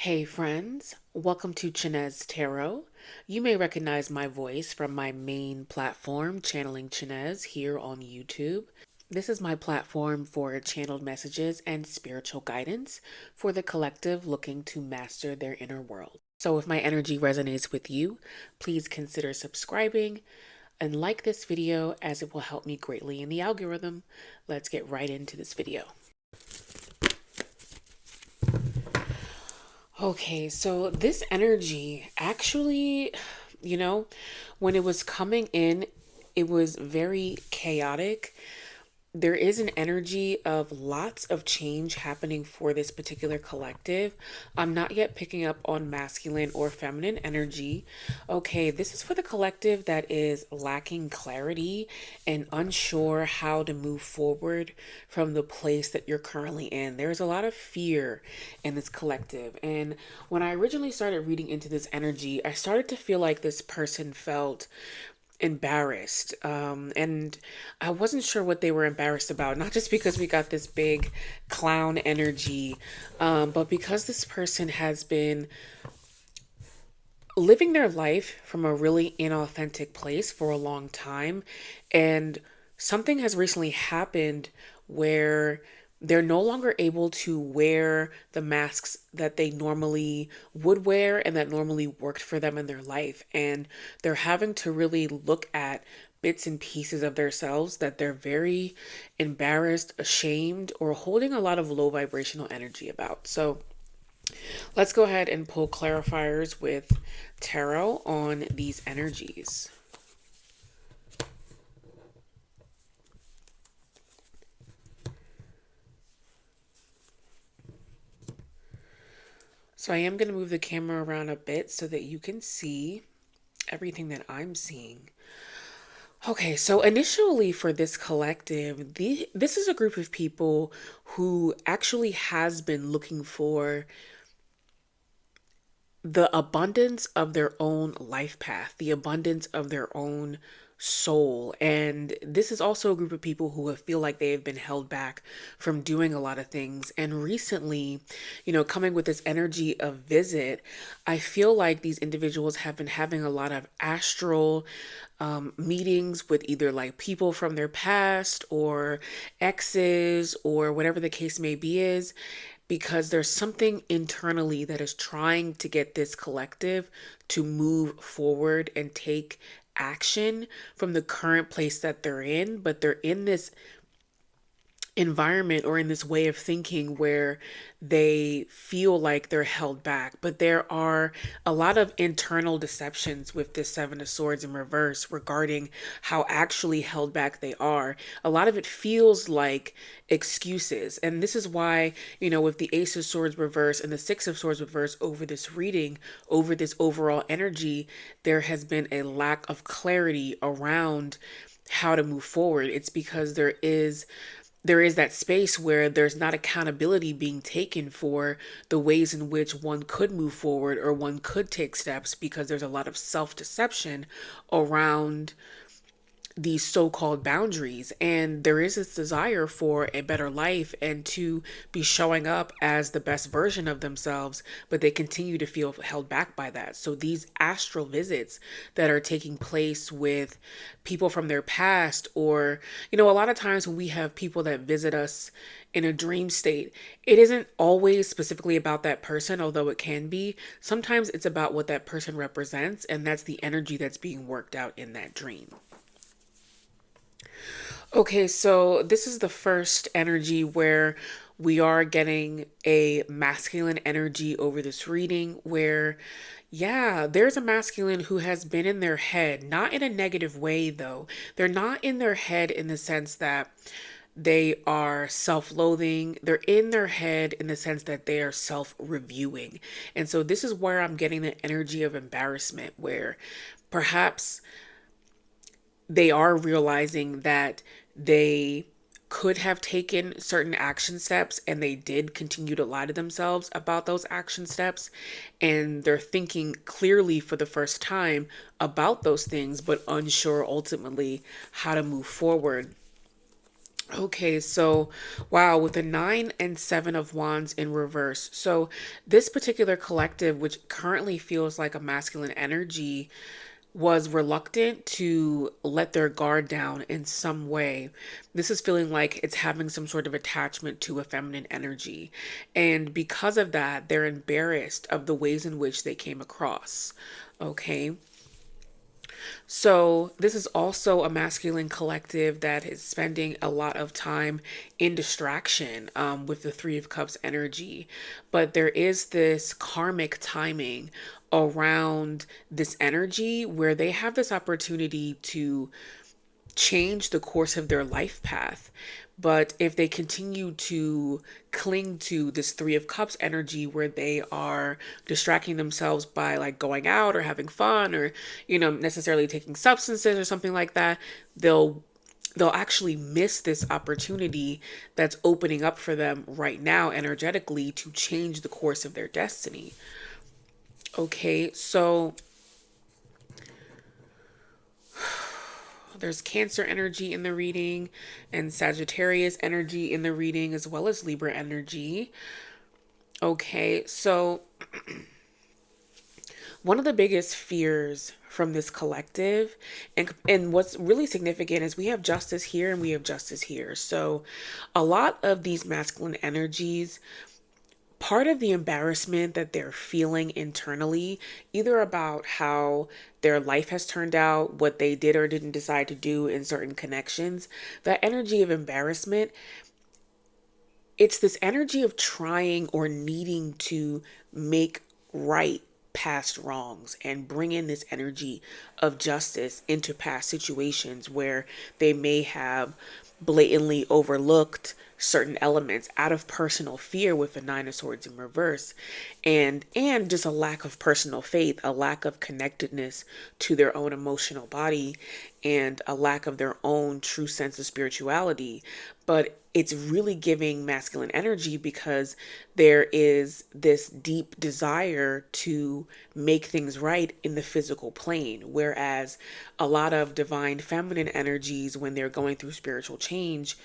Hey friends, welcome to Chinez Tarot. You may recognize my voice from my main platform, Channeling Chinez, here on YouTube. This is my platform for channeled messages and spiritual guidance for the collective looking to master their inner world. So if my energy resonates with you, please consider subscribing and like this video as it will help me greatly in the algorithm. Let's get right into this video. Okay, so this energy actually, when it was coming in, it was very chaotic. There is an energy of lots of change happening for this particular collective. I'm not yet picking up on masculine or feminine energy. Okay, this is for the collective that is lacking clarity and unsure how to move forward from the place that you're currently in. There's a lot of fear in this collective. And when I originally started reading into this energy, I started to feel like this person felt embarrassed, and I wasn't sure what they were embarrassed about, not just because we got this big clown energy, but because this person has been living their life from a really inauthentic place for a long time, and something has recently happened where they're no longer able to wear the masks that they normally would wear and that normally worked for them in their life. And they're having to really look at bits and pieces of themselves that they're very embarrassed, ashamed, or holding a lot of low vibrational energy about. So let's go ahead and pull clarifiers with tarot on these energies. So I am going to move the camera around a bit so that you can see everything that I'm seeing. Okay, so initially for this collective, this is a group of people who actually has been looking for the abundance of their own life path, the abundance of their own soul. And this is also a group of people who feel like they have been held back from doing a lot of things. And recently, coming with this energy of visit, I feel like these individuals have been having a lot of astral meetings with either like people from their past or exes or whatever the case may be is, because there's something internally that is trying to get this collective to move forward and take action from the current place that they're in, but they're in this environment or in this way of thinking where they feel like they're held back. But there are a lot of internal deceptions with this Seven of Swords in reverse regarding how actually held back they are. A lot of it feels like excuses. And this is why, with the Ace of Swords reverse and the Six of Swords reverse over this reading, over this overall energy, there has been a lack of clarity around how to move forward. It's because there is that space where there's not accountability being taken for the ways in which one could move forward or one could take steps, because there's a lot of self-deception around these so-called boundaries, and there is this desire for a better life and to be showing up as the best version of themselves, but they continue to feel held back by that. So these astral visits that are taking place with people from their past, or a lot of times when we have people that visit us in a dream state, it isn't always specifically about that person, although it can be. Sometimes it's about what that person represents, and that's the energy that's being worked out in that dream. Okay, so this is the first energy where we are getting a masculine energy over this reading where, yeah, there's a masculine who has been in their head, not in a negative way though. They're not in their head in the sense that they are self-loathing. They're in their head in the sense that they are self-reviewing. And so this is where I'm getting the energy of embarrassment, where perhaps they are realizing that they could have taken certain action steps and they did continue to lie to themselves about those action steps, and they're thinking clearly for the first time about those things but unsure ultimately how to move forward. Okay, so wow, with the nine and seven of wands in reverse. So this particular collective, which currently feels like a masculine energy, was reluctant to let their guard down in some way. This is feeling like it's having some sort of attachment to a feminine energy. And because of that, they're embarrassed of the ways in which they came across. Okay. So, this is also a masculine collective that is spending a lot of time in distraction with the Three of Cups energy. But there is this karmic timing around this energy where they have this opportunity to change the course of their life path. But if they continue to cling to this Three of Cups energy where they are distracting themselves by like going out or having fun or, necessarily taking substances or something like that, they'll actually miss this opportunity that's opening up for them right now energetically to change the course of their destiny. Okay, so there's Cancer energy in the reading and Sagittarius energy in the reading, as well as Libra energy. Okay, so one of the biggest fears from this collective, and what's really significant is we have justice here and we have justice here. So a lot of these masculine energies, part of the embarrassment that they're feeling internally, either about how their life has turned out, what they did or didn't decide to do in certain connections, that energy of embarrassment, it's this energy of trying or needing to make right past wrongs and bring in this energy of justice into past situations where they may have blatantly overlooked certain elements out of personal fear with the nine of swords in reverse, and just a lack of personal faith, a lack of connectedness to their own emotional body, and a lack of their own true sense of spirituality. But it's really giving masculine energy because there is this deep desire to make things right in the physical plane. Whereas a lot of divine feminine energies, when they're going through spiritual change,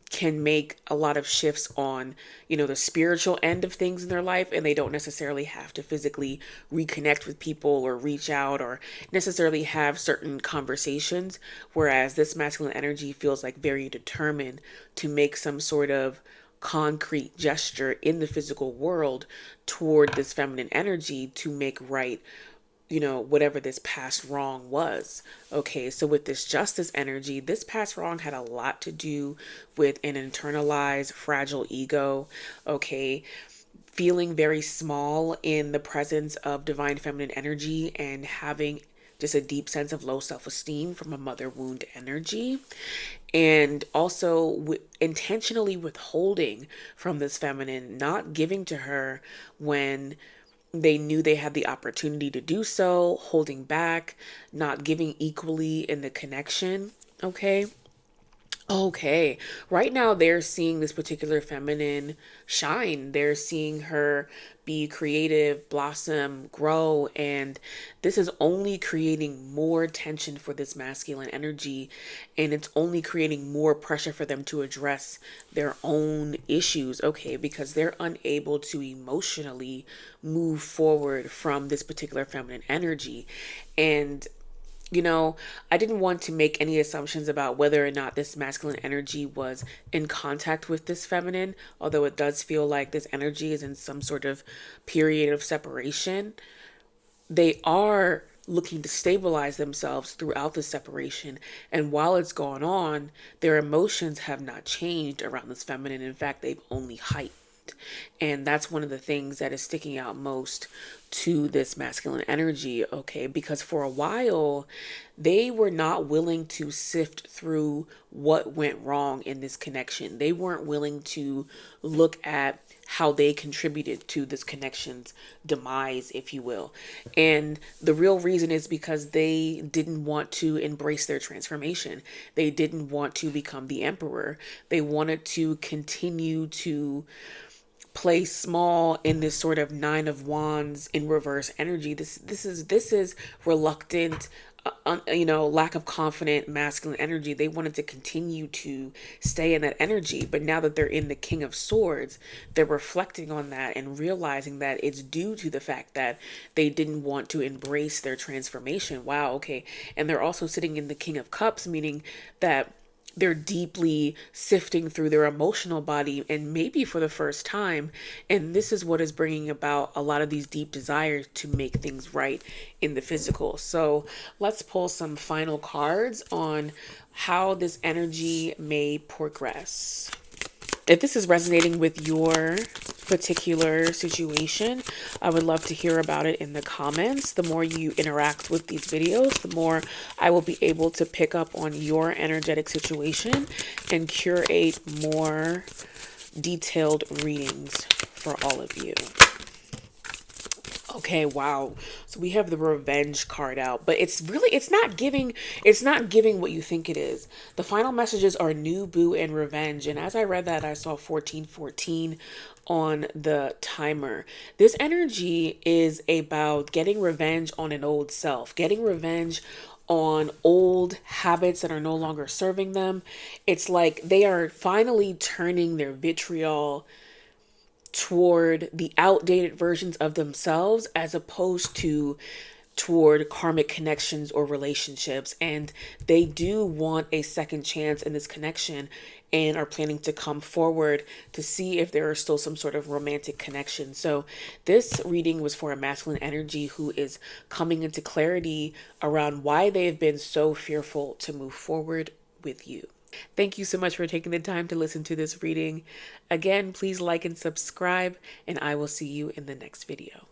can make a lot of shifts on, the spiritual end of things in their life, and they don't necessarily have to physically reconnect with people or reach out or necessarily have certain conversations. Whereas this masculine energy feels like very determined to make some sort of concrete gesture in the physical world toward this feminine energy to make right, whatever this past wrong was. Okay, so with this justice energy, this past wrong had a lot to do with an internalized fragile ego. Okay, feeling very small in the presence of divine feminine energy and having just a deep sense of low self esteem from a mother wound energy. And also intentionally withholding from this feminine, not giving to her when they knew they had the opportunity to do so, holding back, not giving equally in the connection. Okay. Okay. Right now, they're seeing this particular feminine shine. They're seeing her be creative, blossom, grow. And this is only creating more tension for this masculine energy. And it's only creating more pressure for them to address their own issues. Okay. Because they're unable to emotionally move forward from this particular feminine energy. And I didn't want to make any assumptions about whether or not this masculine energy was in contact with this feminine, although it does feel like this energy is in some sort of period of separation. They are looking to stabilize themselves throughout the separation. And while it's gone on, their emotions have not changed around this feminine. In fact, they've only heightened. And that's one of the things that is sticking out most to this masculine energy, okay? Because for a while, they were not willing to sift through what went wrong in this connection. They weren't willing to look at how they contributed to this connection's demise, if you will. And the real reason is because they didn't want to embrace their transformation. They didn't want to become the emperor. They wanted to continue to play small in this sort of nine of wands in reverse energy. This is reluctant lack of confident masculine energy. They wanted to continue to stay in that energy. But now that they're in the King of Swords, they're reflecting on that and realizing that it's due to the fact that they didn't want to embrace their transformation. Wow, okay. And they're also sitting in the King of Cups, meaning that they're deeply sifting through their emotional body, and maybe for the first time. And this is what is bringing about a lot of these deep desires to make things right in the physical. So let's pull some final cards on how this energy may progress. If this is resonating with your particular situation, I would love to hear about it in the comments. The more you interact with these videos, the more I will be able to pick up on your energetic situation and curate more detailed readings for all of you. Okay, wow. So we have the revenge card out, but it's not giving what you think it is. The final messages are new, boo, and revenge. And as I read that, I saw 1414 on the timer. This energy is about getting revenge on an old self, getting revenge on old habits that are no longer serving them. It's like they are finally turning their vitriol toward the outdated versions of themselves as opposed to toward karmic connections or relationships. And they do want a second chance in this connection and are planning to come forward to see if there are still some sort of romantic connection. So this reading was for a masculine energy who is coming into clarity around why they have been so fearful to move forward with you. Thank you so much for taking the time to listen to this reading. Again, please like and subscribe, and I will see you in the next video.